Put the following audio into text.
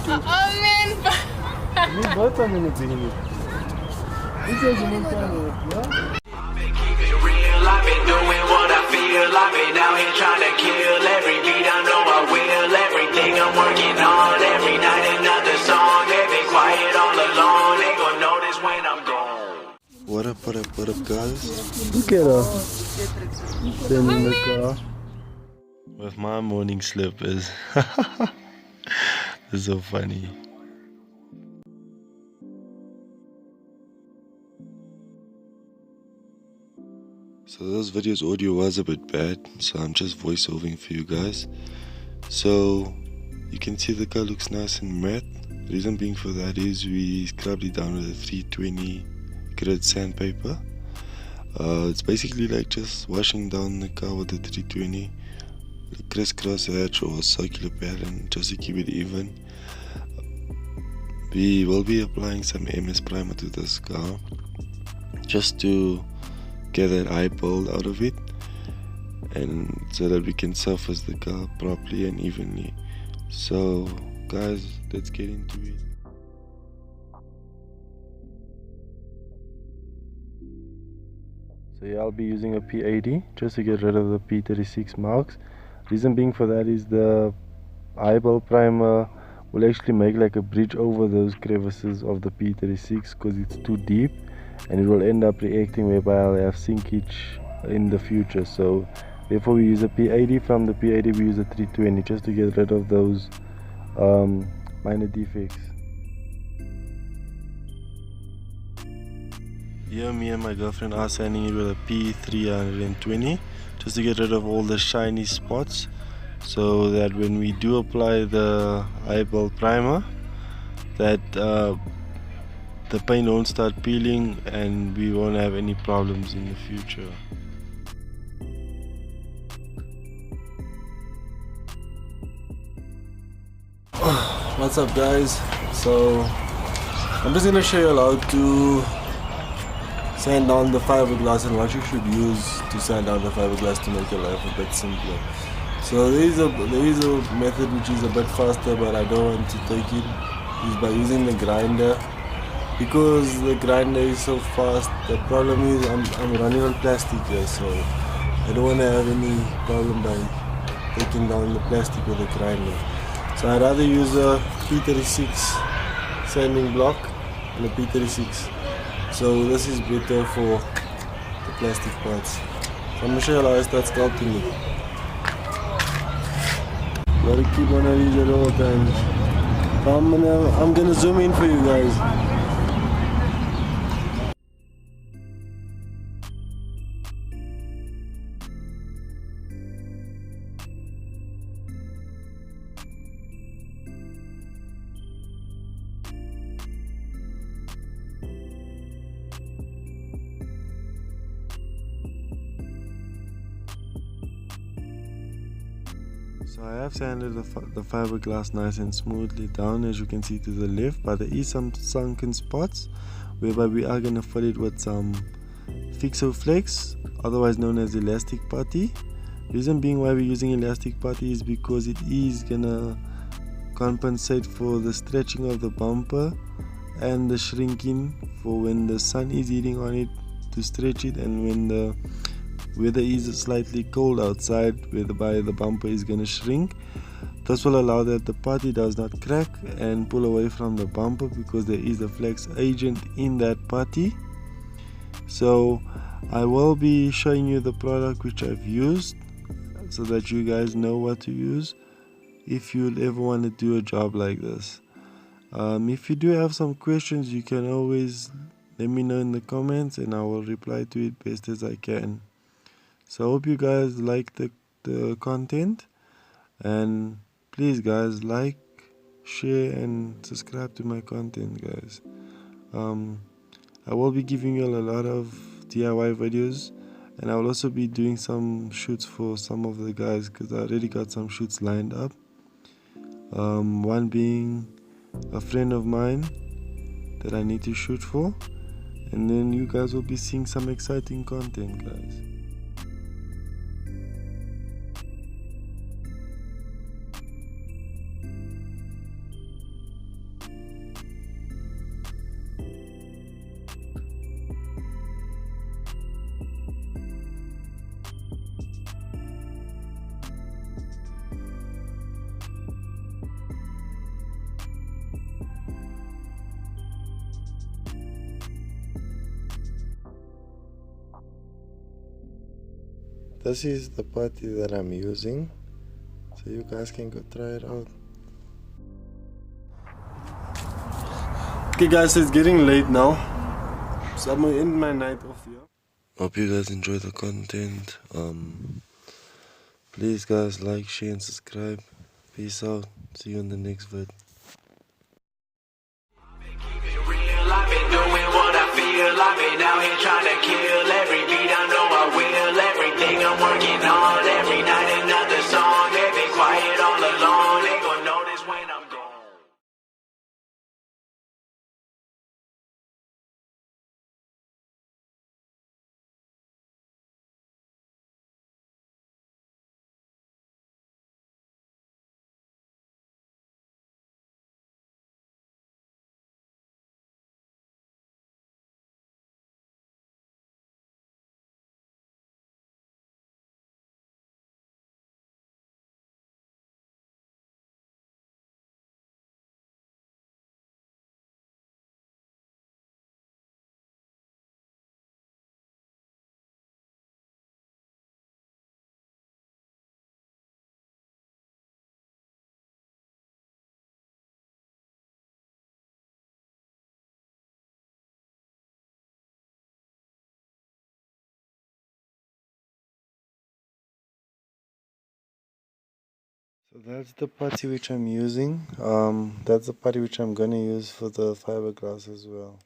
man. Ini buat apa ini begini? Ini cuma ya? Keep it real, I've been doing what I feel. I've been out here trying to kill every beat. I know I will. Everything I'm working on, every night another song. They've been quiet all along. They gon' notice when I'm gone. What up, guys? Look at her. Standing in the car. With my morning slippers. It's so funny. So this video's audio was a bit bad, so I'm just voiceovering for you guys. So you can see the car looks nice and matte. Reason being for that is we scrubbed it down with a 320 grit sandpaper. It's basically like just washing down the car with the 320, the crisscross hatch or circular pattern, just to keep it even. We will be applying some MS primer to this car just to get that eye build out of it, and so that we can surface the car properly and evenly. So guys, let's get into it. So yeah, I'll be using a P80 just to get rid of the P36 marks. Reason being for that is the eyeball primer will actually make like a bridge over those crevices of the P36 because it's too deep, and it will end up reacting whereby I'll have sinkage in the future. So therefore we use a P80. From the P80 we use a 320 just to get rid of those minor defects. Here me and my girlfriend are sanding it with a P320 just to get rid of all the shiny spots, so that when we do apply the eyeball primer, that the paint won't start peeling and we won't have any problems in the future. What's up guys? So I'm just gonna show you how to sand down the fiberglass and what you should use to sand down the fiberglass to make your life a bit simpler. So there is a method which is a bit faster, but I don't want to take it, is by using the grinder. Because the grinder is so fast, the problem is I'm running on plastic here, so I don't want to have any problem by taking down the plastic with the grinder. So I'd rather use a P36 sanding block and a P36. So this is better for the plastic parts. So I'm going to show you how I start sculpting it. Gotta keep on these at all times. I'm gonna zoom in for you guys. So I have sanded the fiberglass nice and smoothly down, as you can see to the left, but there is some sunken spots whereby we are going to fill it with some Fixo Flex, otherwise known as elastic putty. Reason being why we're using elastic putty is because it is going to compensate for the stretching of the bumper and the shrinking for when the sun is hitting on it to stretch it, and when the weather is slightly cold outside whereby the bumper is going to shrink. This will allow that the putty does not crack and pull away from the bumper, because there is a flex agent in that putty. So I will be showing you the product which I've used so that you guys know what to use if you'll ever want to do a job like this. If you do have some questions, you can always let me know in the comments and I will reply to it best as I can. So I hope you guys like the content, and please guys, like, share and subscribe to my content guys. I will be giving you a lot of DIY videos, and I will also be doing some shoots for some of the guys, because I already got some shoots lined up. One being a friend of mine that I need to shoot for, and then you guys will be seeing some exciting content guys. this is the putty that I'm using, so you guys can go try it out. Okay guys, so it's getting late now, so I'm gonna end my night off here. Hope you guys enjoy the content. Please guys, like, share and subscribe. Peace out. See you in the next vid. Keep it real, I've been doing what I feel. I've been out here trying to kill every beat. I know I will. Everything I'm working on, every night another song. They've been quiet all along. They gon' notice when I'm gone. So that's the putty which I'm using. That's the putty which I'm gonna use for the fiberglass as well.